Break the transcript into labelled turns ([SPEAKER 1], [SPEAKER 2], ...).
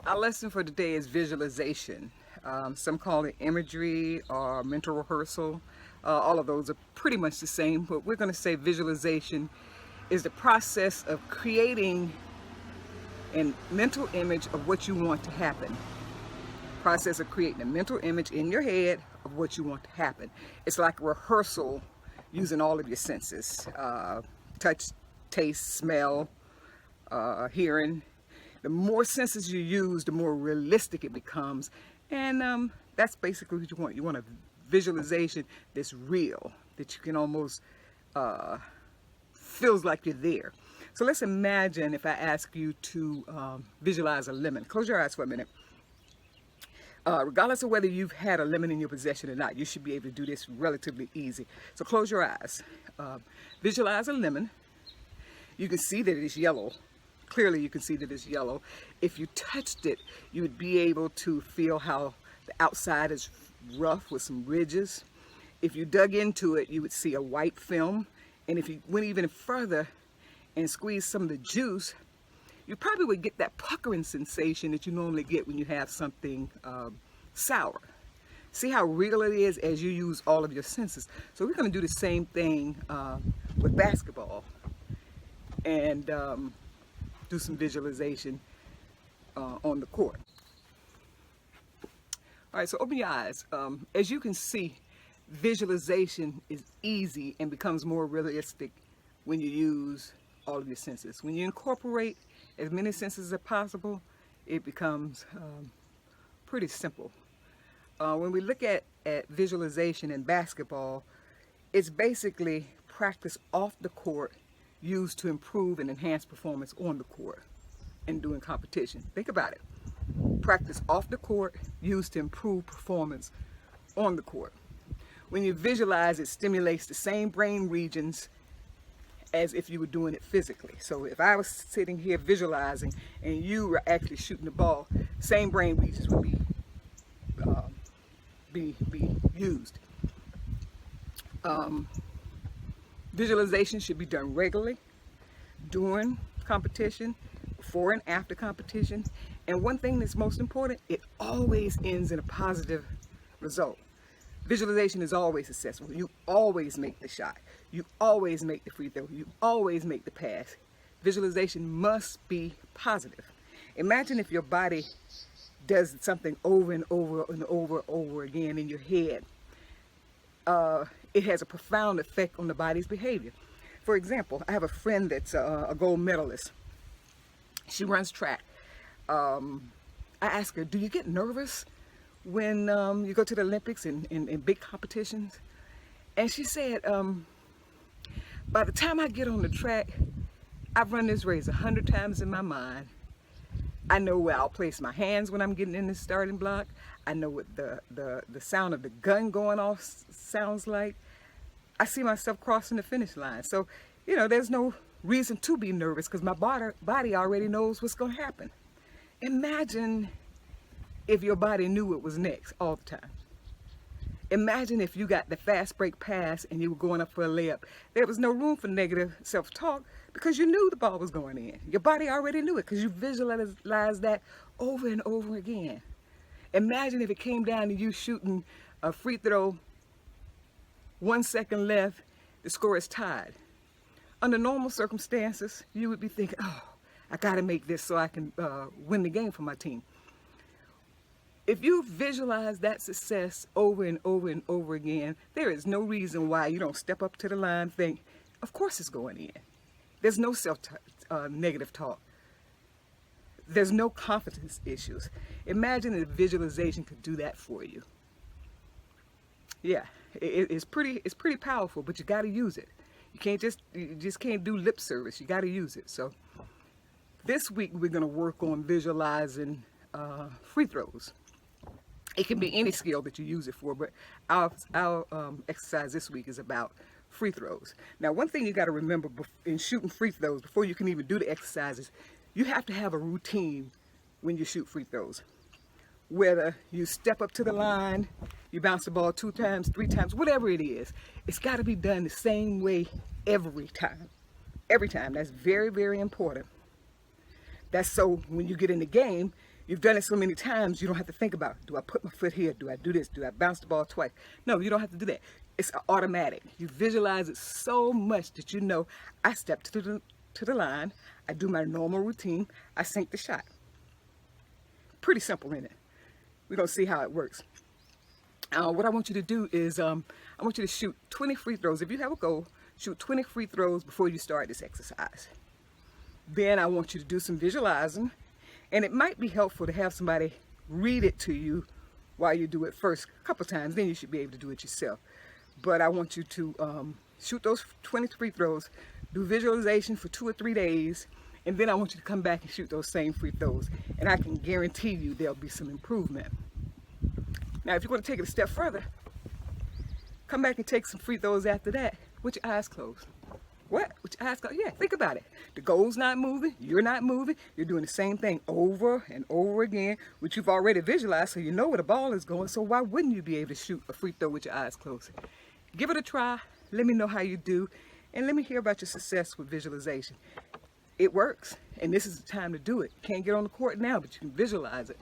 [SPEAKER 1] Our lesson for today is visualization. Some call it imagery or mental rehearsal. All of those are pretty much the same, but we're going to say visualization is the process of creating a mental image of what you want to happen. Process of creating a mental image in your head of what you want to happen. It's like a rehearsal using all of your senses. Touch, taste, smell, hearing. The more senses you use, the more realistic it becomes. And that's basically what you want. You want a visualization that's real, that you can almost feels like you're there. So let's imagine if I ask you to visualize a lemon. Close your eyes for a minute. Regardless of whether you've had a lemon in your possession or not, you should be able to do this relatively easy. So close your eyes. Visualize a lemon. You can see that it's yellow. Clearly you can see that it's yellow. If you touched it, you would be able to feel how the outside is rough with some ridges. If you dug into it, you would see a white film. And if you went even further and squeezed some of the juice, you probably would get that puckering sensation that you normally get when you have something sour. See how real it is as you use all of your senses. So we're going to do the same thing with basketball and do some visualization on the court. All right, so open your eyes. As you can see, visualization is easy and becomes more realistic when you use all of your senses. When you incorporate as many senses as possible, it becomes pretty simple. When we look at visualization in basketball, it's basically practice off the court used to improve and enhance performance on the court and doing competition. Think about it. Practice off the court used to improve performance on the court. When you visualize, it stimulates the same brain regions as if you were doing it physically. So if I was sitting here visualizing and you were actually shooting the ball, same brain regions would be used. Visualization should be done regularly, during competition, before and after competition. And one thing that's most important, it always ends in a positive result. Visualization is always successful. You always make the shot. You always make the free throw. You always make the pass. Visualization must be positive. Imagine if your body does something over and over and over and over again in your head. It has a profound effect on the body's behavior. For example, I have a friend that's a gold medalist. She runs track. I asked her, do you get nervous when you go to the Olympics and in big competitions? And she said, by the time I get on the track, I've run this race 100 times in my mind. I know where I'll place my hands when I'm getting in the starting block. I know what the sound of the gun going off sounds like. I see myself crossing the finish line. So, you know, there's no reason to be nervous because my body already knows what's going to happen. Imagine if your body knew what was next all the time. Imagine if you got the fast break pass and you were going up for a layup. There was no room for negative self-talk because you knew the ball was going in. Your body already knew it because you visualized that over and over again. Imagine if it came down to you shooting a free throw, 1 second left, the score is tied. Under normal circumstances, you would be thinking, oh, I got to make this so I can win the game for my team. If you visualize that success over and over and over again, there is no reason why you don't step up to the line and think, of course it's going in. There's no negative talk. There's no confidence issues. Imagine if visualization could do that for you. Yeah, it's pretty powerful, but you got to use it. You just can't do lip service. You got to use it. So this week we're going to work on visualizing free throws. It can be any skill that you use it for, but our exercise this week is about free throws. Now, one thing you got to remember in shooting free throws, before you can even do the exercises, you have to have a routine when you shoot free throws. Whether you step up to the line, you bounce the ball 2 times, 3 times, whatever it is, it's got to be done the same way every time. Every time. That's very, very important. That's so when you get in the game, You've done it so many times, you don't have to think about, do I put my foot here? Do I do this? Do I bounce the ball twice? No, you don't have to do that. It's automatic. You visualize it so much that you know, I step to the line, I do my normal routine, I sink the shot. Pretty simple, isn't it? We're going to see how it works. What I want you to do is, I want you to shoot 20 free throws. If you have a goal, shoot 20 free throws before you start this exercise. Then I want you to do some visualizing. And it might be helpful to have somebody read it to you while you do it first a couple times. Then you should be able to do it yourself. But I want you to shoot those 20 free throws, do visualization for 2 or 3 days, and then I want you to come back and shoot those same free throws. And I can guarantee you there'll be some improvement. Now, if you want to take it a step further, come back and take some free throws after that with your eyes closed. What? With your eyes closed? Yeah, think about it. The goal's not moving, you're not moving, you're doing the same thing over and over again, which you've already visualized, so you know where the ball is going, so why wouldn't you be able to shoot a free throw with your eyes closed? Give it a try, let me know how you do, and let me hear about your success with visualization. It works, and this is the time to do it. You can't get on the court now, but you can visualize it.